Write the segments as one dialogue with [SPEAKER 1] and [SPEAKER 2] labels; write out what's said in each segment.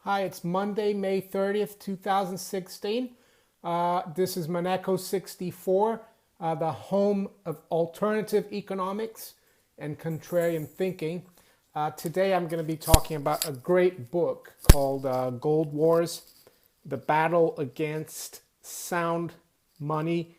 [SPEAKER 1] Hi, it's Monday, May 30th, 2016. This is Monaco 64, the home of alternative economics and contrarian thinking. Today I'm going to be talking about a great book called Gold Wars, The Battle Against Sound Money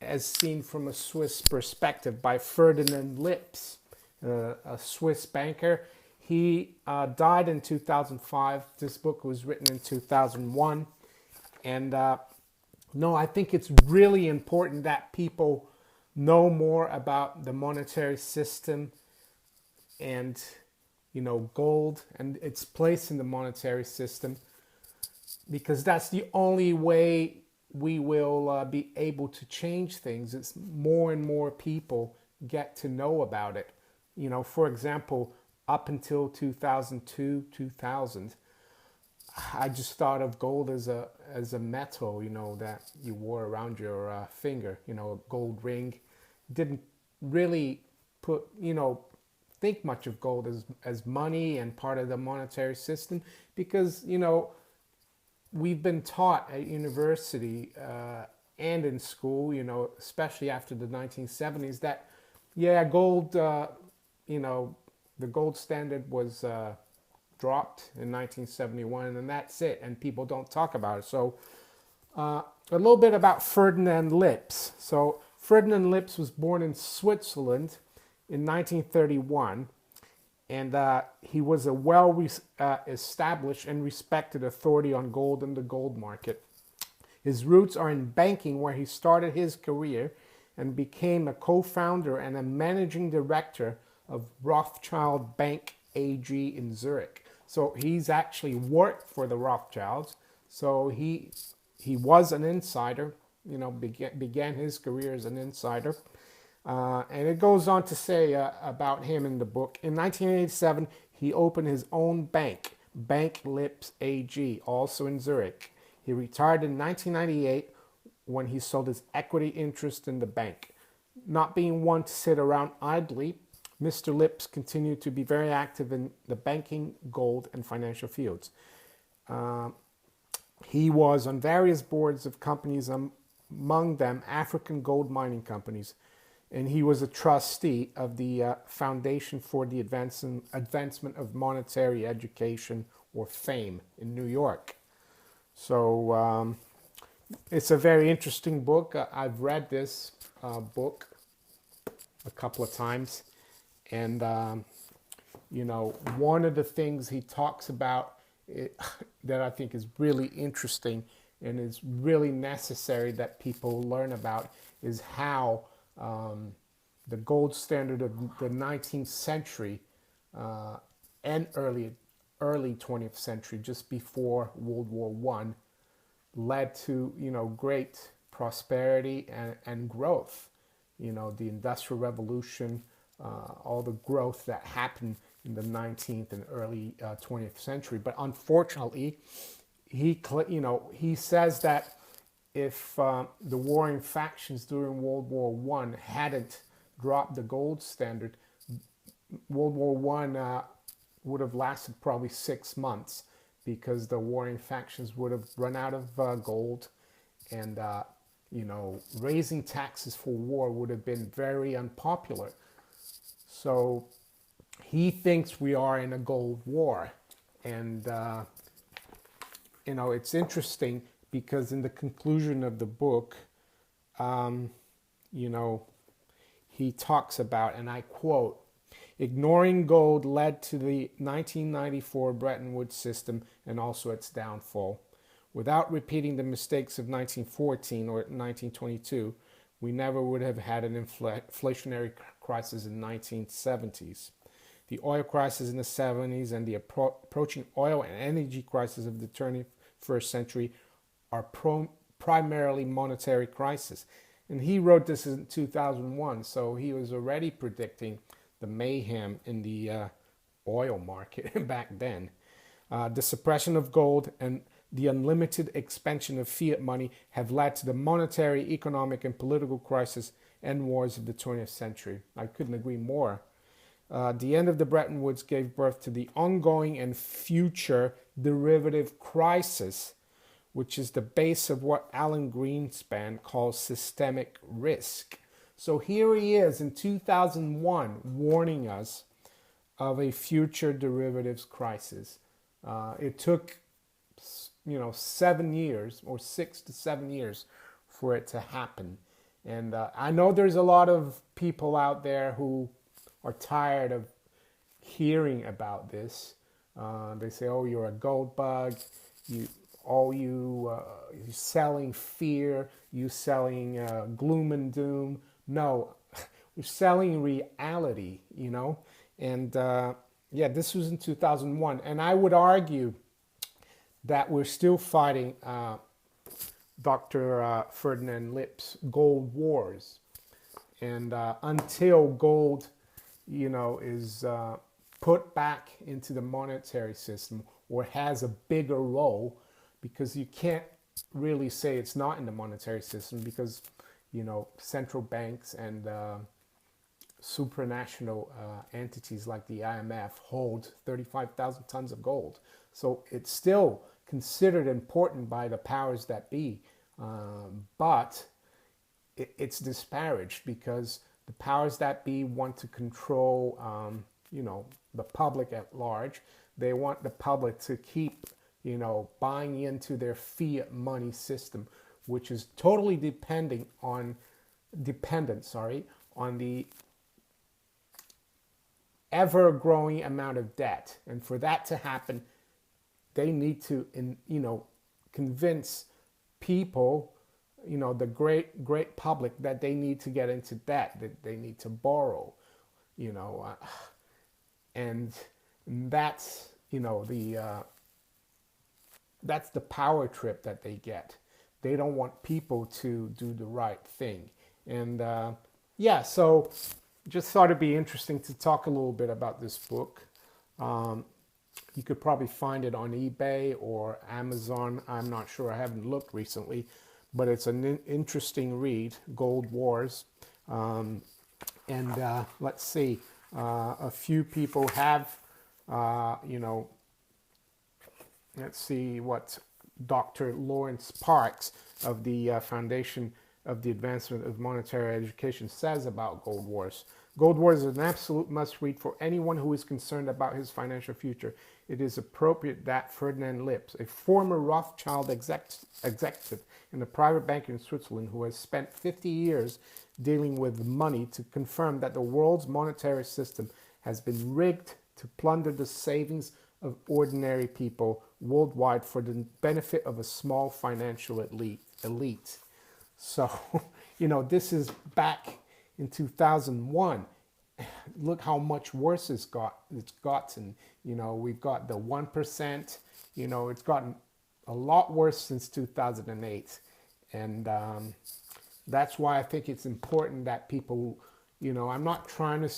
[SPEAKER 1] as Seen from a Swiss Perspective by Ferdinand Lips, a Swiss banker. He died in 2005. This book was written in 2001. And no, I think it's really important that people know more about the monetary system and, gold and its place in the monetary system, because that's the only way we will be able to change things. It's more and more people get to know about it. For example, up until 2002, 2000, I just thought of gold as a metal, that you wore around your finger, a gold ring. Didn't really think much of gold as money and part of the monetary system because, we've been taught at university and in school, especially after the 1970s, that, gold, the gold standard was dropped in 1971, and that's it, and people don't talk about it. So a little bit about Ferdinand Lips. So Ferdinand Lips was born in Switzerland in 1931, and he was a well-established and respected authority on gold and the gold market. His roots are in banking, where he started his career and became a co-founder and a managing director of Rothschild Bank AG in Zurich. So he's actually worked for the Rothschilds. So he was an insider, began his career as an insider. And it goes on to say about him in the book. In 1987, he opened his own bank, Bank Lips AG, also in Zurich. He retired in 1998 when he sold his equity interest in the bank. Not being one to sit around idly, Mr. Lips continued to be very active in the banking, gold, and financial fields. He was on various boards of companies, among them African gold mining companies, and he was a trustee of the Foundation for the Advancement of Monetary Education, or FAME, in New York. So it's a very interesting book. I've read this book a couple of times. And, one of the things he talks about that I think is really interesting and is really necessary that people learn about is how the gold standard of the 19th century and early 20th century, just before World War I, led to, great prosperity and growth. The Industrial Revolution, all the growth that happened in the 19th and early 20th century. But unfortunately, he says that if the warring factions during World War I hadn't dropped the gold standard, World War I would have lasted probably 6 months, because the warring factions would have run out of gold, and raising taxes for war would have been very unpopular. So he thinks we are in a gold war. And, it's interesting because in the conclusion of the book, he talks about, and I quote, "Ignoring gold led to the 1994 Bretton Woods system and also its downfall. Without repeating the mistakes of 1914 or 1922, we never would have had an inflationary crisis in the 1970s. The oil crisis in the 70s and the approaching oil and energy crisis of the 21st century are primarily monetary crises." And he wrote this in 2001, so he was already predicting the mayhem in the oil market back then. The suppression of gold and the unlimited expansion of fiat money have led to the monetary, economic, and political crisis and wars of the 20th century. I couldn't agree more. The end of the Bretton Woods gave birth to the ongoing and future derivative crisis, which is the base of what Alan Greenspan calls systemic risk. So here he is in 2001 warning us of a future derivatives crisis. It took 7 years or 6 to 7 years for it to happen. And I know there's a lot of people out there who are tired of hearing about this. They say, "Oh, you're a gold bug. You're selling fear. You're selling gloom and doom." No, we're selling reality, And this was in 2001, and I would argue that we're still fighting Dr. Ferdinand Lips' gold wars, and until gold, is put back into the monetary system or has a bigger role, because you can't really say it's not in the monetary system, because central banks and supranational entities like the IMF hold 35,000 tons of gold. So it's still considered important by the powers that be, but it's disparaged because the powers that be want to control, the public at large. They want the public to keep, buying into their fiat money system, which is totally dependent on the ever-growing amount of debt. And for that to happen, they need to, convince people, the great public, that they need to get into debt, that they need to borrow, and that's, that's the power trip that they get. They don't want people to do the right thing. And so just thought it'd be interesting to talk a little bit about this book. You could probably find it on eBay or Amazon. I'm not sure. I haven't looked recently, but it's an interesting read, Gold Wars. Let's see. A few people have, let's see what Dr. Lawrence Parks of the Foundation of the Advancement of Monetary Education says about Gold Wars. Gold Wars is an absolute must-read for anyone who is concerned about his financial future. It is appropriate that Ferdinand Lips, a former Rothschild executive in a private bank in Switzerland who has spent 50 years dealing with money, to confirm that the world's monetary system has been rigged to plunder the savings of ordinary people worldwide for the benefit of a small financial elite. So, this is back in 2001. Look how much worse it's gotten. We've got the 1%. It's gotten a lot worse since 2008. And that's why I think it's important that people, I'm not trying to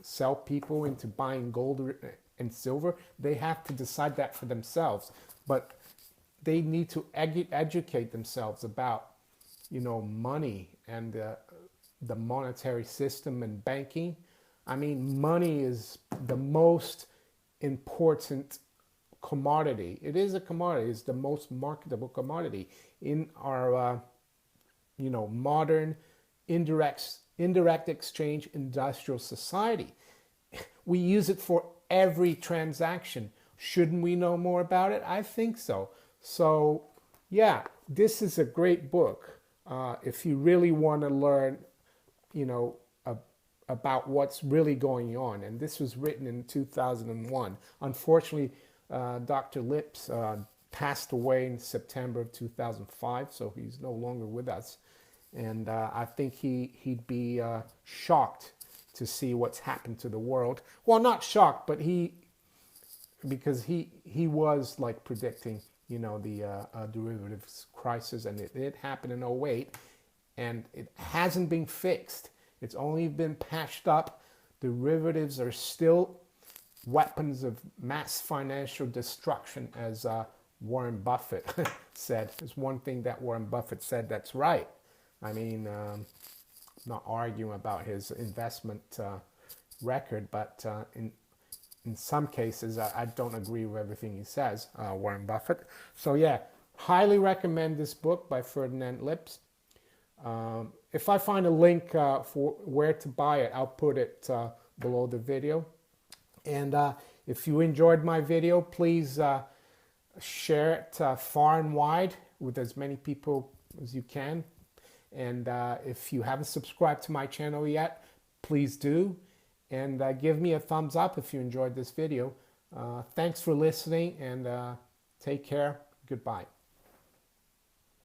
[SPEAKER 1] sell people into buying gold and silver. They have to decide that for themselves. But they need to educate themselves about, money and the monetary system and banking. I mean, money is the most important commodity. It is a commodity. It's the most marketable commodity in our, modern indirect exchange industrial society. We use it for every transaction. Shouldn't we know more about it? I think so. So, this is a great book. If you really want to learn, about what's really going on. And this was written in 2001. Unfortunately, Dr. Lips passed away in September of 2005, so he's no longer with us. And I think he'd be shocked to see what's happened to the world. Well, not shocked, but because he was like predicting, the derivatives crisis, and it happened in '08, and it hasn't been fixed. It's only been patched up. Derivatives are still weapons of mass financial destruction, as Warren Buffett said. There's one thing that Warren Buffett said that's right. I mean, I'm not arguing about his investment record, but in some cases, I don't agree with everything he says, Warren Buffett. So yeah, highly recommend this book by Ferdinand Lips. If I find a link for where to buy it, I'll put it below the video. And if you enjoyed my video, please share it far and wide with as many people as you can. And if you haven't subscribed to my channel yet, please do. And give me a thumbs up if you enjoyed this video. Thanks for listening, and take care. Goodbye.